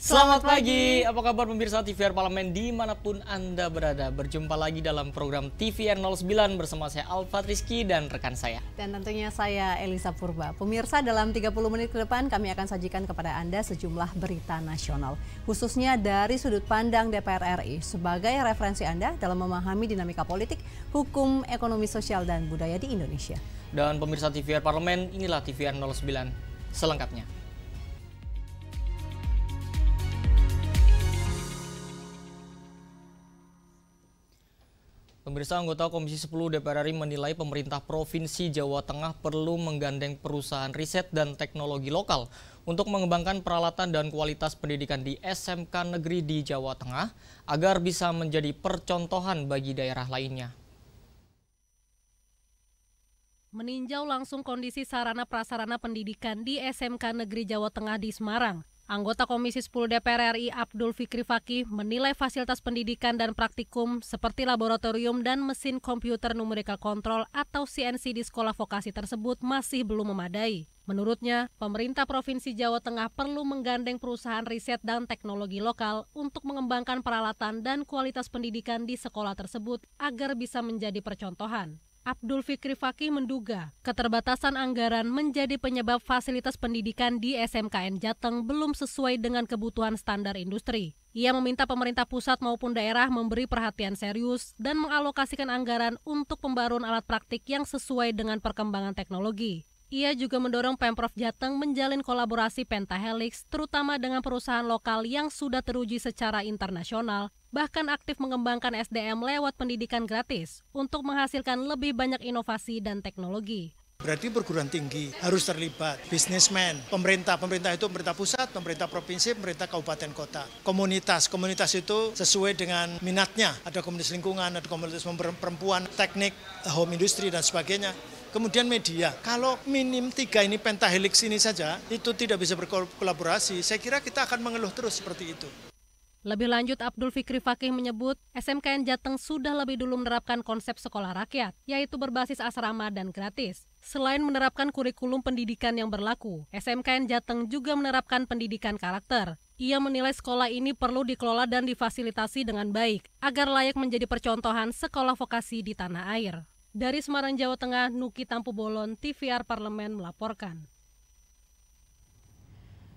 Selamat pagi, apa kabar pemirsa TVR Parlemen dimanapun Anda berada. Berjumpa lagi dalam program TVR 09 bersama saya Alfat Rizky dan rekan saya. Dan tentunya saya Elisa Purba. Pemirsa, dalam 30 menit ke depan kami akan sajikan kepada Anda sejumlah berita nasional. Khususnya dari sudut pandang DPR RI sebagai referensi Anda dalam memahami dinamika politik, hukum, ekonomi, sosial, dan budaya di Indonesia. Dan pemirsa TVR Parlemen, inilah TVR 09 selengkapnya. Pemirsa, anggota Komisi 10 DPR RI menilai pemerintah Provinsi Jawa Tengah perlu menggandeng perusahaan riset dan teknologi lokal untuk mengembangkan peralatan dan kualitas pendidikan di SMK negeri di Jawa Tengah agar bisa menjadi percontohan bagi daerah lainnya. Meninjau langsung kondisi sarana prasarana pendidikan di SMK Negeri Jawa Tengah di Semarang, anggota Komisi 10 DPR RI Abdul Fikri Fakih menilai fasilitas pendidikan dan praktikum seperti laboratorium dan mesin komputer numerical control atau CNC di sekolah vokasi tersebut masih belum memadai. Menurutnya, pemerintah Provinsi Jawa Tengah perlu menggandeng perusahaan riset dan teknologi lokal untuk mengembangkan peralatan dan kualitas pendidikan di sekolah tersebut agar bisa menjadi percontohan. Abdul Fikri Fakih menduga keterbatasan anggaran menjadi penyebab fasilitas pendidikan di SMKN Jateng belum sesuai dengan kebutuhan standar industri. Ia meminta pemerintah pusat maupun daerah memberi perhatian serius dan mengalokasikan anggaran untuk pembaruan alat praktik yang sesuai dengan perkembangan teknologi. Ia juga mendorong Pemprov Jateng menjalin kolaborasi pentahelix terutama dengan perusahaan lokal yang sudah teruji secara internasional, bahkan aktif mengembangkan SDM lewat pendidikan gratis untuk menghasilkan lebih banyak inovasi dan teknologi. Berarti perguruan tinggi harus terlibat, bisnismen, pemerintah itu pemerintah pusat, pemerintah provinsi, pemerintah kabupaten kota. Komunitas itu sesuai dengan minatnya, ada komunitas lingkungan, ada komunitas perempuan, teknik, home industry dan sebagainya. Kemudian media, kalau minim 3 ini pentahelix ini saja, itu tidak bisa berkolaborasi, saya kira kita akan mengeluh terus seperti itu. Lebih lanjut, Abdul Fikri Fakih menyebut SMKN Jateng sudah lebih dulu menerapkan konsep sekolah rakyat, yaitu berbasis asrama dan gratis. Selain menerapkan kurikulum pendidikan yang berlaku, SMKN Jateng juga menerapkan pendidikan karakter. Ia menilai sekolah ini perlu dikelola dan difasilitasi dengan baik, agar layak menjadi percontohan sekolah vokasi di tanah air. Dari Semarang, Jawa Tengah, Nuki Tampu Bolon, TVR Parlemen melaporkan.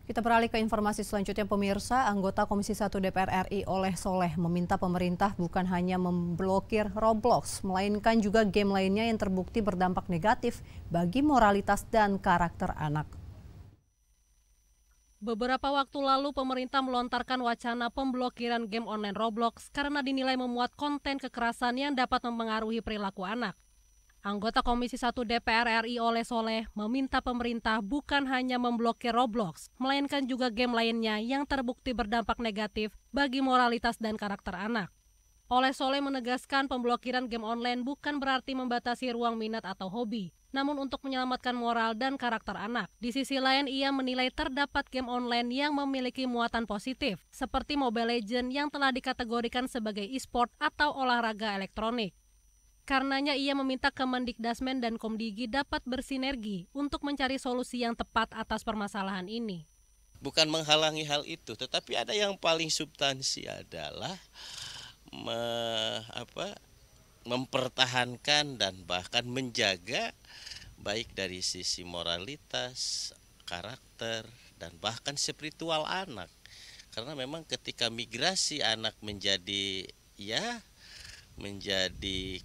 Kita beralih ke informasi selanjutnya, pemirsa. Anggota Komisi 1 DPR RI Oleh Soleh meminta pemerintah bukan hanya memblokir Roblox, melainkan juga game lainnya yang terbukti berdampak negatif bagi moralitas dan karakter anak. Beberapa waktu lalu pemerintah melontarkan wacana pemblokiran game online Roblox karena dinilai memuat konten kekerasan yang dapat mempengaruhi perilaku anak. Anggota Komisi 1 DPR RI Oleh Soleh meminta pemerintah bukan hanya memblokir Roblox, melainkan juga game lainnya yang terbukti berdampak negatif bagi moralitas dan karakter anak. Oleh Soleh menegaskan pemblokiran game online bukan berarti membatasi ruang minat atau hobi, namun untuk menyelamatkan moral dan karakter anak. Di sisi lain, ia menilai terdapat game online yang memiliki muatan positif, seperti Mobile Legends yang telah dikategorikan sebagai e-sport atau olahraga elektronik. Karenanya ia meminta Kemendikdasmen dan Komdigi dapat bersinergi untuk mencari solusi yang tepat atas permasalahan ini. Bukan menghalangi hal itu, tetapi ada yang paling substansi adalah mempertahankan dan bahkan menjaga baik dari sisi moralitas, karakter, dan bahkan spiritual anak. Karena memang ketika migrasi anak menjadi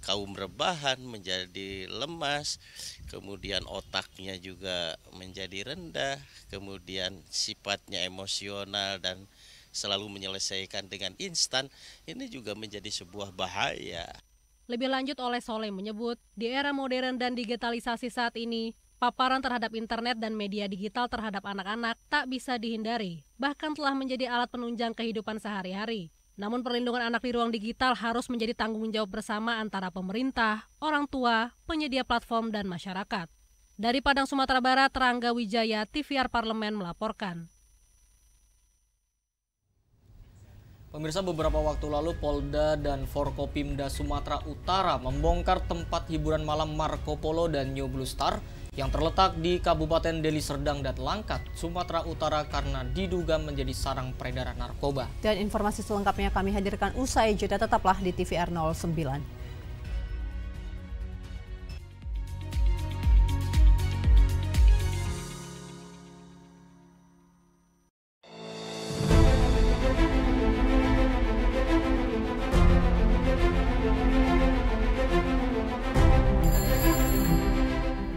kaum rebahan, menjadi lemas, kemudian otaknya juga menjadi rendah, kemudian sifatnya emosional dan selalu menyelesaikan dengan instan, ini juga menjadi sebuah bahaya. Lebih lanjut, Oleh Soleh menyebut, di era modern dan digitalisasi saat ini, paparan terhadap internet dan media digital terhadap anak-anak tak bisa dihindari, bahkan telah menjadi alat penunjang kehidupan sehari-hari. Namun perlindungan anak di ruang digital harus menjadi tanggung jawab bersama antara pemerintah, orang tua, penyedia platform, dan masyarakat. Dari Padang, Sumatera Barat, Rangga Wijaya, TVR Parlemen melaporkan. Pemirsa, beberapa waktu lalu Polda dan Forkopimda Sumatera Utara membongkar tempat hiburan malam Marco Polo dan New Blue Star yang terletak di Kabupaten Deli Serdang dan Langkat, Sumatera Utara karena diduga menjadi sarang peredaran narkoba. Dan informasi selengkapnya kami hadirkan usai jeda, tetaplah di TVR 09.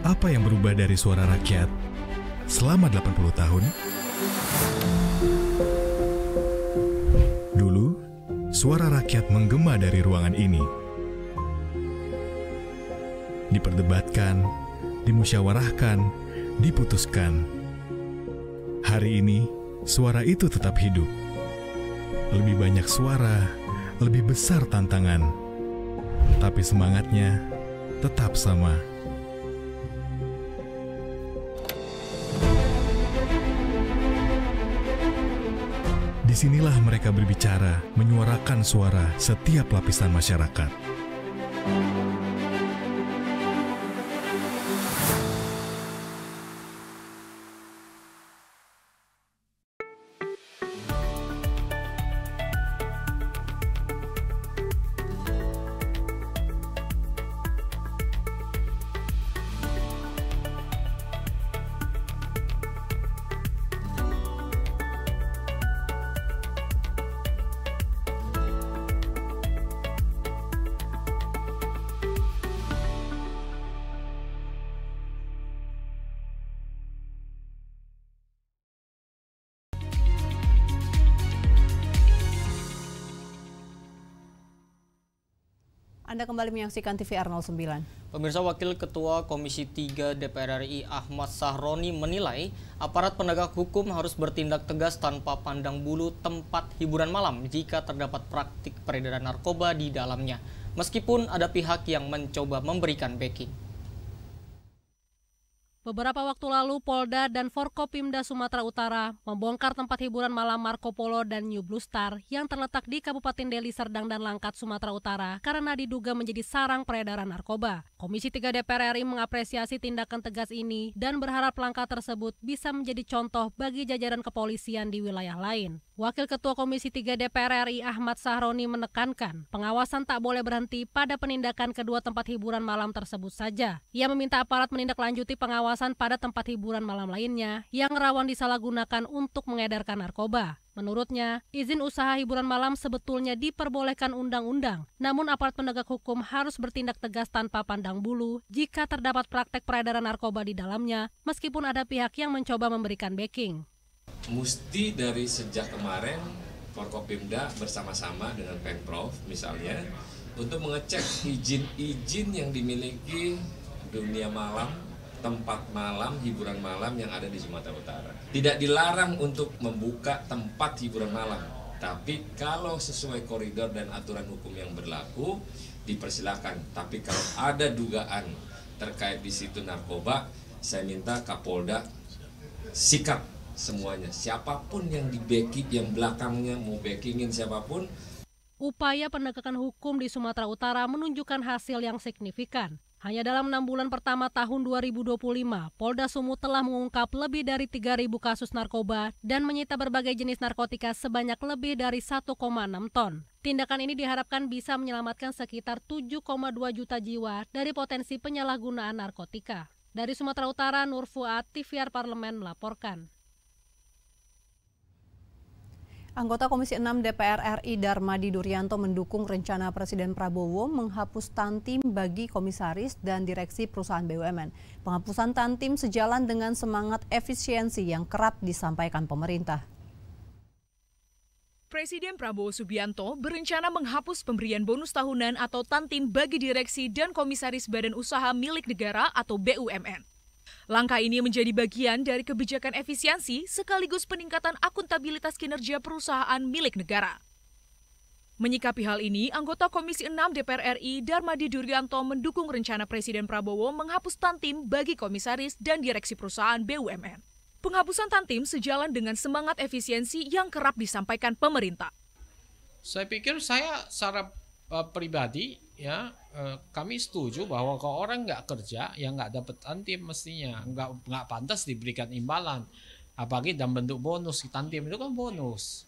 Apa yang berubah dari suara rakyat selama 80 tahun? Dulu, suara rakyat menggema dari ruangan ini. Diperdebatkan, dimusyawarahkan, diputuskan. Hari ini, suara itu tetap hidup. Lebih banyak suara, lebih besar tantangan. Tapi semangatnya tetap sama. Disinilah mereka berbicara, menyuarakan suara setiap lapisan masyarakat. Anda kembali menyaksikan TVR 09. Pemirsa, Wakil Ketua Komisi 3 DPR RI Ahmad Sahroni menilai aparat penegak hukum harus bertindak tegas tanpa pandang bulu tempat hiburan malam jika terdapat praktik peredaran narkoba di dalamnya, meskipun ada pihak yang mencoba memberikan backing. Beberapa waktu lalu, Polda dan Forkopimda Sumatera Utara membongkar tempat hiburan malam Marco Polo dan New Blue Star yang terletak di Kabupaten Deli Serdang dan Langkat, Sumatera Utara karena diduga menjadi sarang peredaran narkoba. Komisi 3 DPR RI mengapresiasi tindakan tegas ini dan berharap langkah tersebut bisa menjadi contoh bagi jajaran kepolisian di wilayah lain. Wakil Ketua Komisi 3 DPR RI Ahmad Sahroni menekankan pengawasan tak boleh berhenti pada penindakan kedua tempat hiburan malam tersebut saja. Ia meminta aparat menindaklanjuti pengawasan pada tempat hiburan malam lainnya yang rawan disalahgunakan untuk mengedarkan narkoba. Menurutnya, izin usaha hiburan malam sebetulnya diperbolehkan undang-undang, namun aparat penegak hukum harus bertindak tegas tanpa pandang bulu jika terdapat praktek peredaran narkoba di dalamnya, meskipun ada pihak yang mencoba memberikan backing. Mesti dari sejak kemarin Forkopimda bersama-sama dengan Pemprov misalnya untuk mengecek izin-izin yang dimiliki dunia malam, tempat malam, hiburan malam yang ada di Sumatera Utara. Tidak dilarang untuk membuka tempat hiburan malam, tapi kalau sesuai koridor dan aturan hukum yang berlaku dipersilakan. Tapi kalau ada dugaan terkait di situ narkoba, saya minta Kapolda sikap semuanya. Siapapun yang di-backing, yang belakangnya mau backingin siapapun. Upaya penegakan hukum di Sumatera Utara menunjukkan hasil yang signifikan. Hanya dalam 6 bulan pertama tahun 2025, Polda Sumut telah mengungkap lebih dari 3.000 kasus narkoba dan menyita berbagai jenis narkotika sebanyak lebih dari 1,6 ton. Tindakan ini diharapkan bisa menyelamatkan sekitar 7,2 juta jiwa dari potensi penyalahgunaan narkotika. Dari Sumatera Utara, Nur Fuad, TVR Parlemen melaporkan. Anggota Komisi 6 DPR RI Darmadi Duryanto mendukung rencana Presiden Prabowo menghapus Tantim bagi komisaris dan direksi perusahaan BUMN. Penghapusan Tantim sejalan dengan semangat efisiensi yang kerap disampaikan pemerintah. Presiden Prabowo Subianto berencana menghapus pemberian bonus tahunan atau Tantim bagi direksi dan komisaris badan usaha milik negara atau BUMN. Langkah ini menjadi bagian dari kebijakan efisiensi sekaligus peningkatan akuntabilitas kinerja perusahaan milik negara. Menyikapi hal ini, anggota Komisi 6 DPR RI Darmadi Duryanto mendukung rencana Presiden Prabowo menghapus Tantim bagi komisaris dan direksi perusahaan BUMN. Penghapusan Tantim sejalan dengan semangat efisiensi yang kerap disampaikan pemerintah. Saya pikir saya secara pribadi ya kami setuju bahwa kalau orang nggak kerja ya nggak dapat tantim mestinya, nggak pantas diberikan imbalan, apalagi dalam bentuk bonus. Tantim itu kan bonus,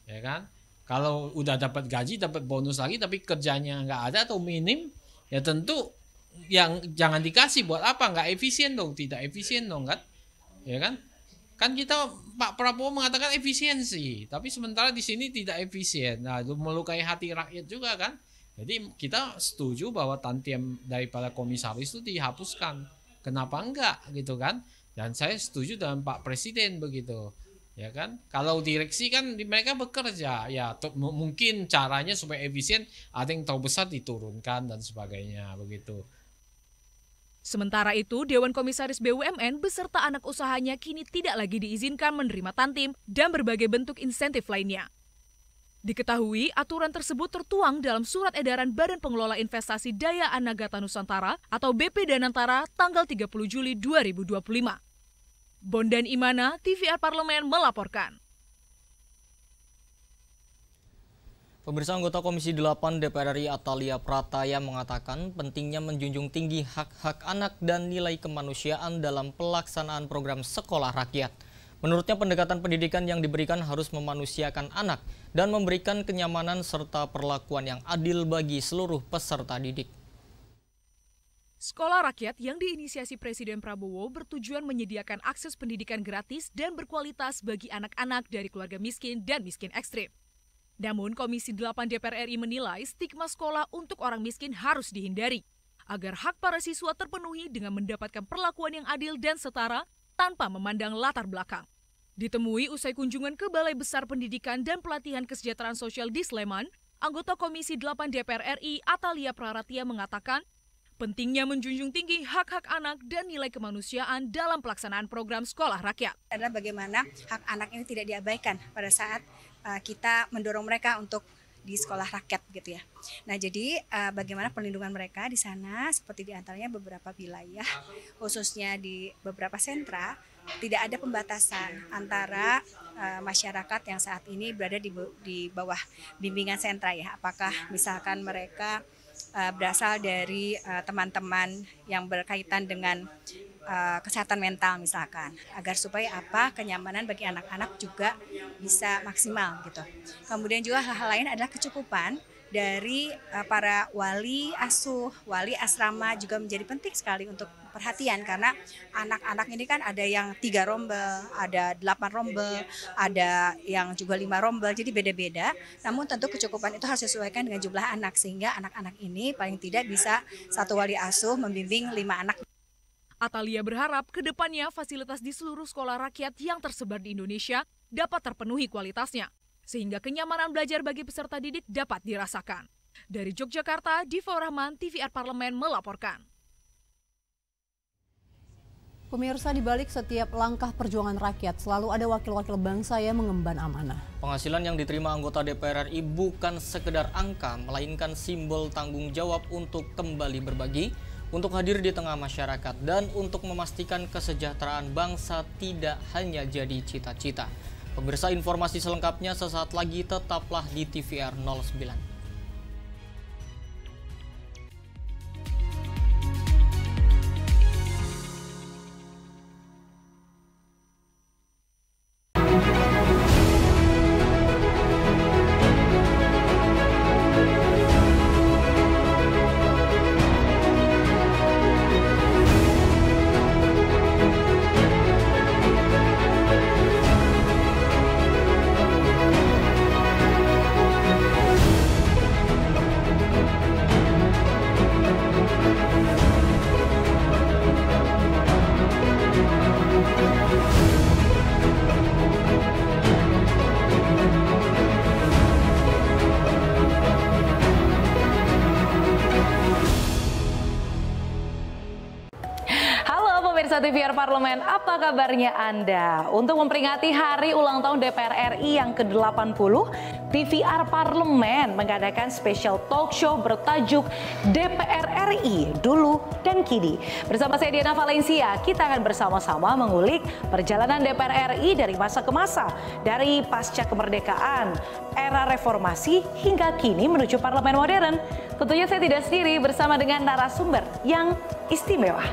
ya kan? Kalau udah dapat gaji dapat bonus lagi tapi kerjanya nggak ada atau minim, ya tentu yang jangan dikasih. Buat apa? Nggak efisien dong, tidak efisien dong kan, ya kan? Kan kita Pak Prabowo mengatakan efisiensi, tapi sementara di sini tidak efisien. Nah, itu melukai hati rakyat juga kan. Jadi kita setuju bahwa tantiem daripada komisaris itu dihapuskan. Kenapa enggak gitu kan? Dan saya setuju dengan Pak Presiden begitu. Ya kan? Kalau direksi kan mereka bekerja, ya mungkin caranya supaya efisien ada yang terlalu besar diturunkan dan sebagainya begitu. Sementara itu, Dewan Komisaris BUMN beserta anak usahanya kini tidak lagi diizinkan menerima tantim dan berbagai bentuk insentif lainnya. Diketahui, aturan tersebut tertuang dalam Surat Edaran Badan Pengelola Investasi Daya Anagata Nusantara atau BP Danantara tanggal 30 Juli 2025. Bondan Imana, TVR Parlemen melaporkan. Pemirsa, anggota Komisi 8 DPR RI Atalia Prataya mengatakan pentingnya menjunjung tinggi hak-hak anak dan nilai kemanusiaan dalam pelaksanaan program sekolah rakyat. Menurutnya pendekatan pendidikan yang diberikan harus memanusiakan anak dan memberikan kenyamanan serta perlakuan yang adil bagi seluruh peserta didik. Sekolah rakyat yang diinisiasi Presiden Prabowo bertujuan menyediakan akses pendidikan gratis dan berkualitas bagi anak-anak dari keluarga miskin dan miskin ekstrim. Namun Komisi 8 DPR RI menilai stigma sekolah untuk orang miskin harus dihindari, agar hak para siswa terpenuhi dengan mendapatkan perlakuan yang adil dan setara tanpa memandang latar belakang. Ditemui usai kunjungan ke Balai Besar Pendidikan dan Pelatihan Kesejahteraan Sosial di Sleman, anggota Komisi 8 DPR RI Atalia Prataya mengatakan pentingnya menjunjung tinggi hak-hak anak dan nilai kemanusiaan dalam pelaksanaan program sekolah rakyat. Adalah bagaimana hak anak ini tidak diabaikan pada saat kita mendorong mereka untuk di sekolah rakyat gitu ya. Nah, jadi bagaimana perlindungan mereka di sana, seperti diantaranya beberapa wilayah, khususnya di beberapa sentra, tidak ada pembatasan antara masyarakat yang saat ini berada di bawah bimbingan sentra ya. Apakah misalkan mereka berasal dari teman-teman yang berkaitan dengan kesehatan mental misalkan, agar supaya kenyamanan bagi anak-anak juga bisa maksimal gitu. Kemudian juga hal-hal lain adalah kecukupan dari para wali asuh, wali asrama juga menjadi penting sekali untuk perhatian, karena anak-anak ini kan ada yang 3 rombel, ada 8 rombel, ada yang juga 5 rombel, jadi beda-beda. Namun tentu kecukupan itu harus disesuaikan dengan jumlah anak, sehingga anak-anak ini paling tidak bisa satu wali asuh membimbing 5 anak. Atalia berharap ke depannya fasilitas di seluruh sekolah rakyat yang tersebar di Indonesia dapat terpenuhi kualitasnya, sehingga kenyamanan belajar bagi peserta didik dapat dirasakan. Dari Yogyakarta, Diva Rahman, TVR Parlemen melaporkan. Pemirsa, di balik setiap langkah perjuangan rakyat selalu ada wakil-wakil bangsa yang mengemban amanah. Penghasilan yang diterima anggota DPR RI bukan sekedar angka, melainkan simbol tanggung jawab untuk kembali berbagi, untuk hadir di tengah masyarakat, dan untuk memastikan kesejahteraan bangsa tidak hanya jadi cita-cita. Pemirsa, informasi selengkapnya sesaat lagi, tetaplah di TVR 09. Pemirsa TVR Parlemen, apa kabarnya Anda? Untuk memperingati hari ulang tahun DPR RI yang ke-80, TVR Parlemen mengadakan spesial talk show bertajuk DPR RI Dulu dan Kini. Bersama saya Diana Valencia, kita akan bersama-sama mengulik perjalanan DPR RI dari masa ke masa, dari pasca kemerdekaan, era reformasi hingga kini menuju parlemen modern. Tentunya saya tidak sendiri, bersama dengan narasumber yang istimewa.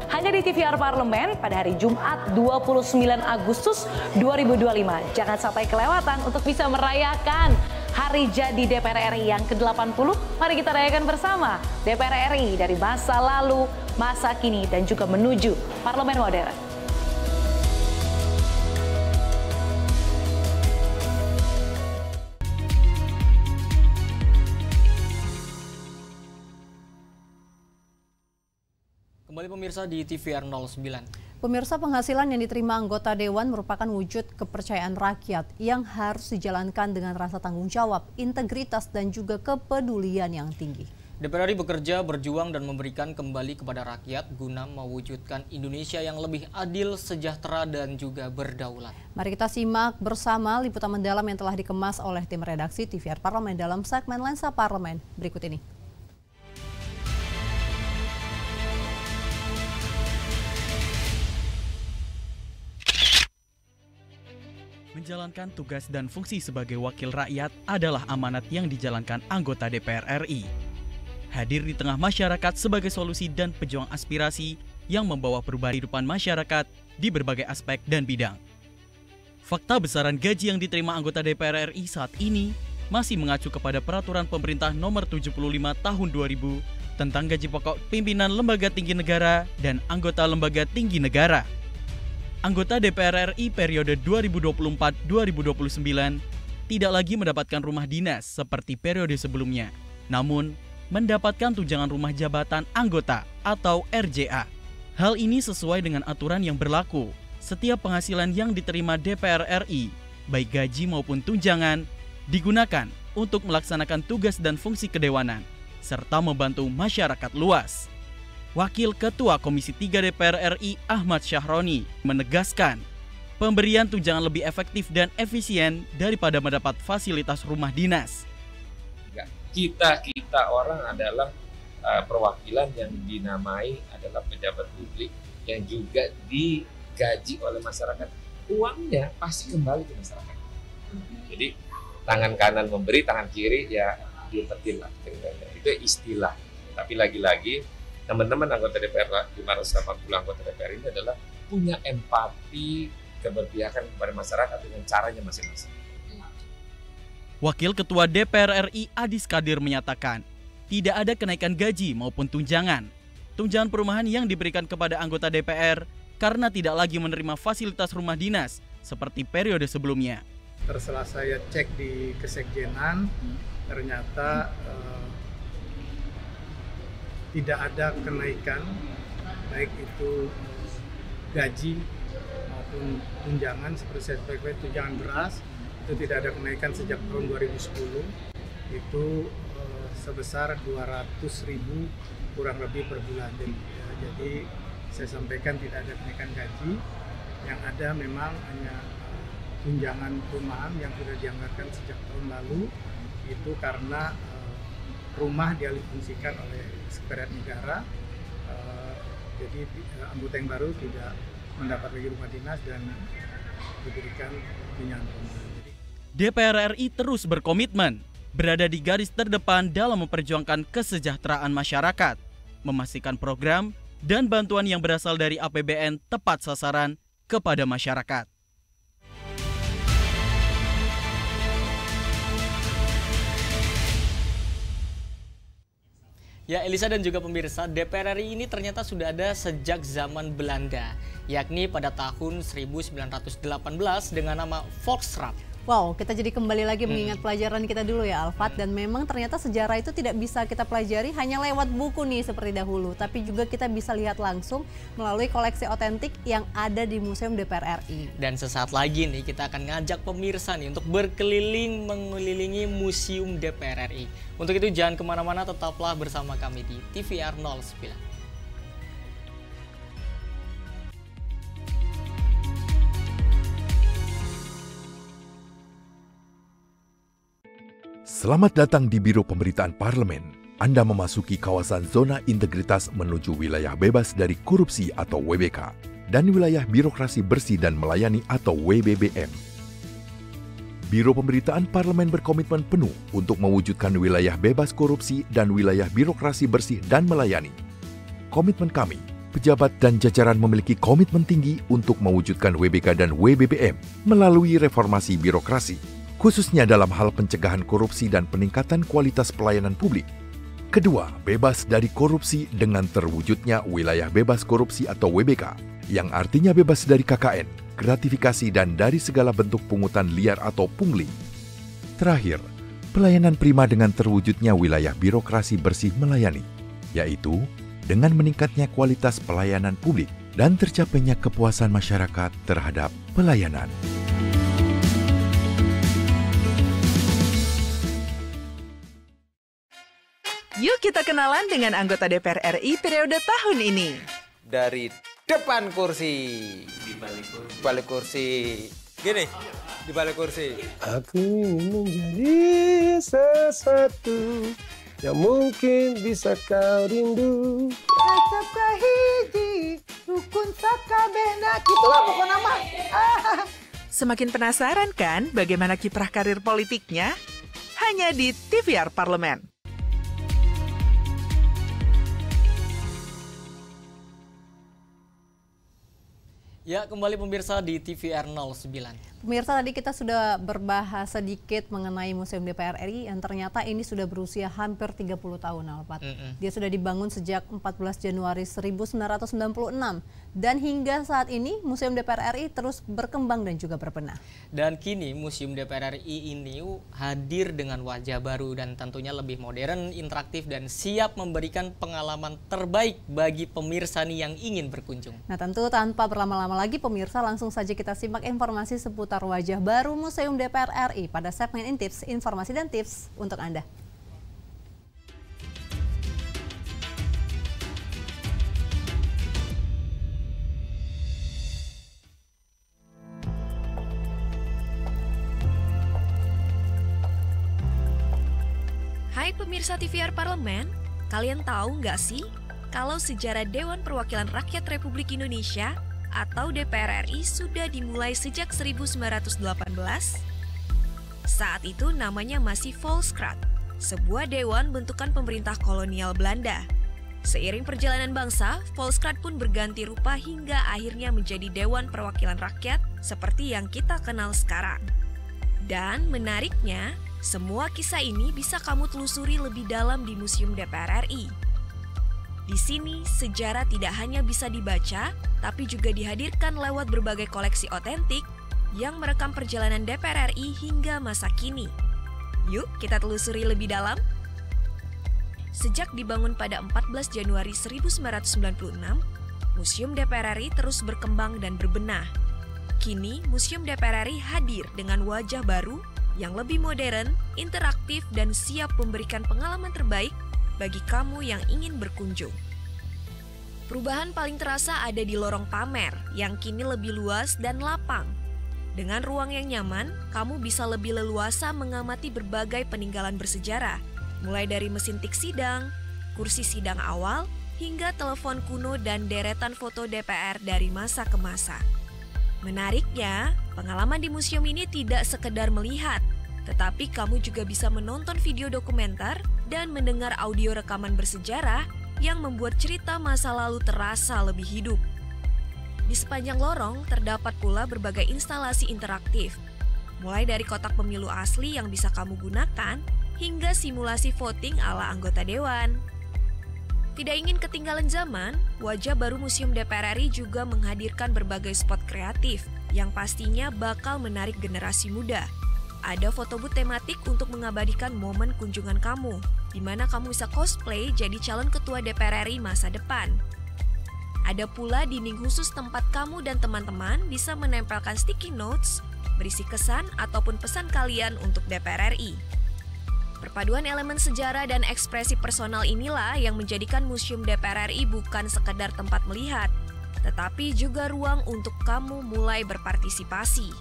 Hanya di TVR Parlemen pada hari Jumat 29 Agustus 2025. Jangan sampai kelewatan untuk bisa merayakan hari jadi DPR RI yang ke-80. Mari kita rayakan bersama DPR RI dari masa lalu, masa kini, dan juga menuju parlemen modern. Kembali pemirsa di TVR 09. Pemirsa, penghasilan yang diterima anggota Dewan merupakan wujud kepercayaan rakyat yang harus dijalankan dengan rasa tanggung jawab, integritas, dan juga kepedulian yang tinggi. DPR RI bekerja, berjuang, dan memberikan kembali kepada rakyat guna mewujudkan Indonesia yang lebih adil, sejahtera, dan juga berdaulat. Mari kita simak bersama liputan mendalam yang telah dikemas oleh tim redaksi TVR Parlemen dalam segmen Lensa Parlemen berikut ini. Menjalankan tugas dan fungsi sebagai wakil rakyat adalah amanat yang dijalankan anggota DPR RI. Hadir di tengah masyarakat sebagai solusi dan pejuang aspirasi yang membawa perubahan kehidupan masyarakat di berbagai aspek dan bidang. Fakta besaran gaji yang diterima anggota DPR RI saat ini masih mengacu kepada Peraturan Pemerintah Nomor 75 Tahun 2000 tentang gaji pokok pimpinan lembaga tinggi negara dan anggota lembaga tinggi negara. Anggota DPR RI periode 2024-2029 tidak lagi mendapatkan rumah dinas seperti periode sebelumnya, namun mendapatkan tunjangan rumah jabatan anggota atau RJA. Hal ini sesuai dengan aturan yang berlaku. Setiap penghasilan yang diterima DPR RI, baik gaji maupun tunjangan, digunakan untuk melaksanakan tugas dan fungsi kedewanan, serta membantu masyarakat luas. Wakil Ketua Komisi 3 DPR RI Ahmad Syahroni menegaskan pemberian tunjangan lebih efektif dan efisien daripada mendapat fasilitas rumah dinas. Kita orang adalah perwakilan yang dinamai adalah pejabat publik yang juga digaji oleh masyarakat. Uangnya pasti kembali ke masyarakat. Jadi tangan kanan memberi, tangan kiri ya diupetin lah. Itu istilah. Tapi lagi-lagi teman-teman anggota DPR, 580 anggota DPR ini adalah punya empati, keberpihakan kepada masyarakat dengan caranya masing-masing. Wakil Ketua DPR RI Adis Kadir menyatakan, tidak ada kenaikan gaji maupun tunjangan. Tunjangan perumahan yang diberikan kepada anggota DPR karena tidak lagi menerima fasilitas rumah dinas seperti periode sebelumnya. Setelah saya cek di Kesekjenan, ternyata tidak ada kenaikan, baik itu gaji maupun tunjangan. Seperti saya sampaikan, tunjangan beras itu tidak ada kenaikan sejak tahun 2010, itu sebesar 200.000 kurang lebih per bulan. Jadi saya sampaikan tidak ada kenaikan gaji, yang ada memang hanya tunjangan perumahan yang sudah dianggarkan sejak tahun lalu, itu karena rumah dialihfungsikan oleh Sekretariat Negara, jadi anggota yang baru tidak mendapat lagi rumah dinas dan diberikan tunjangan perumahan. DPR RI terus berkomitmen berada di garis terdepan dalam memperjuangkan kesejahteraan masyarakat, memastikan program dan bantuan yang berasal dari APBN tepat sasaran kepada masyarakat. Ya, Elisa dan juga pemirsa, DPR RI ini ternyata sudah ada sejak zaman Belanda, yakni pada tahun 1918 dengan nama Volksraad. Wow, kita jadi kembali lagi mengingat pelajaran kita dulu ya, Alfat. Dan memang ternyata sejarah itu tidak bisa kita pelajari hanya lewat buku nih seperti dahulu, tapi juga kita bisa lihat langsung melalui koleksi otentik yang ada di Museum DPR RI. Dan sesaat lagi nih kita akan ngajak pemirsa nih untuk berkeliling mengelilingi Museum DPR RI. Untuk itu jangan kemana-mana, tetaplah bersama kami di TVR 09. Selamat datang di Biro Pemberitaan Parlemen. Anda memasuki kawasan zona integritas menuju wilayah bebas dari korupsi atau WBK dan wilayah birokrasi bersih dan melayani atau WBBM. Biro Pemberitaan Parlemen berkomitmen penuh untuk mewujudkan wilayah bebas korupsi dan wilayah birokrasi bersih dan melayani. Komitmen kami, pejabat dan jajaran memiliki komitmen tinggi untuk mewujudkan WBK dan WBBM melalui reformasi birokrasi, khususnya dalam hal pencegahan korupsi dan peningkatan kualitas pelayanan publik. Kedua, bebas dari korupsi dengan terwujudnya wilayah bebas korupsi atau WBK, yang artinya bebas dari KKN, gratifikasi dan dari segala bentuk pungutan liar atau pungli. Terakhir, pelayanan prima dengan terwujudnya wilayah birokrasi bersih melayani, yaitu dengan meningkatnya kualitas pelayanan publik dan tercapainya kepuasan masyarakat terhadap pelayanan. Yuk kita kenalan dengan anggota DPR RI periode tahun ini. Dari depan kursi. Di balik kursi. Gini, di balik kursi. Aku ingin menjadi sesuatu yang mungkin bisa kau rindu. Acap kahiji, rukun sakabena. Itulah pokok nama. Semakin penasaran kan bagaimana kiprah karir politiknya? Hanya di TVR Parlemen. Ya, kembali pemirsa di TVR 09. Pemirsa, tadi kita sudah berbahas sedikit mengenai Museum DPR RI yang ternyata ini sudah berusia hampir 30 tahun, Alpat. Dia sudah dibangun sejak 14 Januari 1996 dan hingga saat ini Museum DPR RI terus berkembang dan juga berbenah. Dan kini Museum DPR RI ini hadir dengan wajah baru dan tentunya lebih modern, interaktif dan siap memberikan pengalaman terbaik bagi pemirsa nih yang ingin berkunjung. Nah, tentu tanpa berlama-lama lagi pemirsa, langsung saja kita simak informasi seputar wajah baru Museum DPR RI pada segmen Intips, informasi dan tips untuk Anda. Hai pemirsa TVR Parlemen, kalian tahu nggak sih kalau sejarah Dewan Perwakilan Rakyat Republik Indonesia atau DPR RI sudah dimulai sejak 1918. Saat itu namanya masih Volkskrant, sebuah dewan bentukan pemerintah kolonial Belanda. Seiring perjalanan bangsa, Volkskrant pun berganti rupa hingga akhirnya menjadi Dewan Perwakilan Rakyat seperti yang kita kenal sekarang. Dan menariknya, semua kisah ini bisa kamu telusuri lebih dalam di Museum DPR RI. Di sini, sejarah tidak hanya bisa dibaca, tapi juga dihadirkan lewat berbagai koleksi otentik yang merekam perjalanan DPR RI hingga masa kini. Yuk, kita telusuri lebih dalam. Sejak dibangun pada 14 Januari 1996, Museum DPR RI terus berkembang dan berbenah. Kini, Museum DPR RI hadir dengan wajah baru yang lebih modern, interaktif, dan siap memberikan pengalaman terbaik bagi kamu yang ingin berkunjung. Perubahan paling terasa ada di lorong pamer yang kini lebih luas dan lapang. Dengan ruang yang nyaman, kamu bisa lebih leluasa mengamati berbagai peninggalan bersejarah, mulai dari mesin tik sidang, kursi sidang awal, hingga telepon kuno dan deretan foto DPR dari masa ke masa. Menariknya, pengalaman di museum ini tidak sekedar melihat, tetapi kamu juga bisa menonton video dokumenter dan mendengar audio rekaman bersejarah yang membuat cerita masa lalu terasa lebih hidup. Di sepanjang lorong terdapat pula berbagai instalasi interaktif, mulai dari kotak pemilu asli yang bisa kamu gunakan, hingga simulasi voting ala anggota dewan. Tidak ingin ketinggalan zaman, wajah baru Museum DPR RI juga menghadirkan berbagai spot kreatif yang pastinya bakal menarik generasi muda. Ada photobooth tematik untuk mengabadikan momen kunjungan kamu, di mana kamu bisa cosplay jadi calon ketua DPR RI masa depan. Ada pula dinding khusus tempat kamu dan teman-teman bisa menempelkan sticky notes, berisi kesan ataupun pesan kalian untuk DPR RI. Perpaduan elemen sejarah dan ekspresi personal inilah yang menjadikan Museum DPR RI bukan sekedar tempat melihat, tetapi juga ruang untuk kamu mulai berpartisipasi.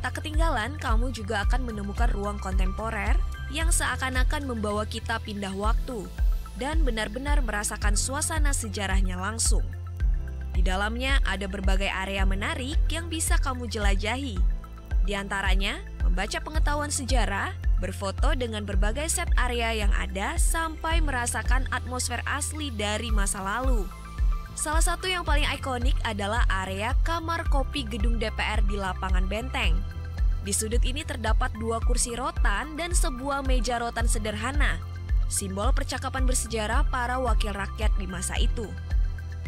Tak ketinggalan, kamu juga akan menemukan ruang kontemporer yang seakan-akan membawa kita pindah waktu dan benar-benar merasakan suasana sejarahnya langsung. Di dalamnya ada berbagai area menarik yang bisa kamu jelajahi. Di antaranya, membaca pengetahuan sejarah, berfoto dengan berbagai set area yang ada sampai merasakan atmosfer asli dari masa lalu. Salah satu yang paling ikonik adalah area kamar kopi gedung DPR di lapangan Benteng. Di sudut ini terdapat 2 kursi rotan dan sebuah meja rotan sederhana, simbol percakapan bersejarah para wakil rakyat di masa itu.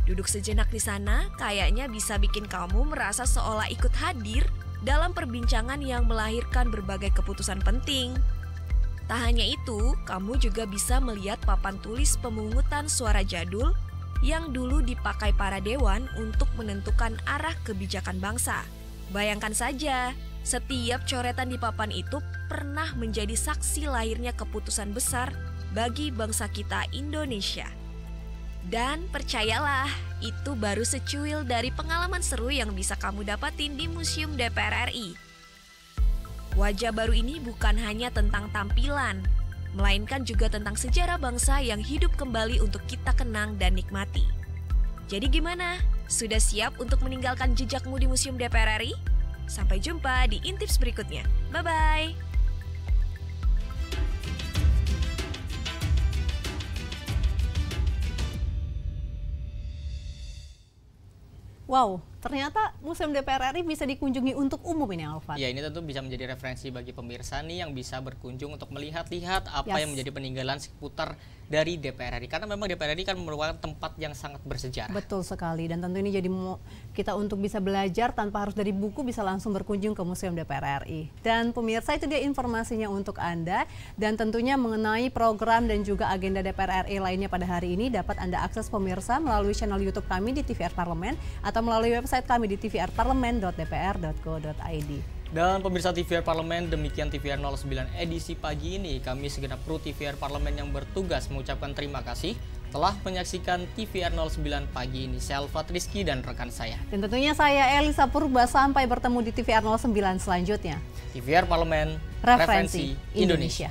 Duduk sejenak di sana kayaknya bisa bikin kamu merasa seolah ikut hadir dalam perbincangan yang melahirkan berbagai keputusan penting. Tak hanya itu, kamu juga bisa melihat papan tulis pemungutan suara jadul yang dulu dipakai para dewan untuk menentukan arah kebijakan bangsa. Bayangkan saja, setiap coretan di papan itu pernah menjadi saksi lahirnya keputusan besar bagi bangsa kita Indonesia. Dan percayalah, itu baru secuil dari pengalaman seru yang bisa kamu dapatin di Museum DPR RI. Wajah baru ini bukan hanya tentang tampilan, melainkan juga tentang sejarah bangsa yang hidup kembali untuk kita kenang dan nikmati. Jadi gimana? Sudah siap untuk meninggalkan jejakmu di Museum DPR RI? Sampai jumpa di Intips berikutnya. Bye-bye! Wow, ternyata Museum DPR RI bisa dikunjungi untuk umum ini, Alfat. Ya, ini tentu bisa menjadi referensi bagi pemirsa nih yang bisa berkunjung untuk melihat-lihat apa yang menjadi peninggalan seputar dari DPR RI. Karena memang DPR RI kan merupakan tempat yang sangat bersejarah. Betul sekali, dan tentu ini jadi kita untuk bisa belajar tanpa harus dari buku, bisa langsung berkunjung ke Museum DPR RI. Dan pemirsa, itu dia informasinya untuk Anda. Dan tentunya mengenai program dan juga agenda DPR RI lainnya pada hari ini dapat Anda akses pemirsa melalui channel YouTube kami di TVR Parlemen atau melalui website kami di tvrparlemen.dpr.go.id. Dan pemirsa TVR Parlemen, demikian TVR 09 edisi pagi ini. Kami segenap kru TVR Parlemen yang bertugas mengucapkan terima kasih telah menyaksikan TVR 09 pagi ini. Saya Alfat Rizky dan rekan saya. Dan tentunya saya Elisa Purba, sampai bertemu di TVR 09 selanjutnya. TVR Parlemen, referensi Indonesia.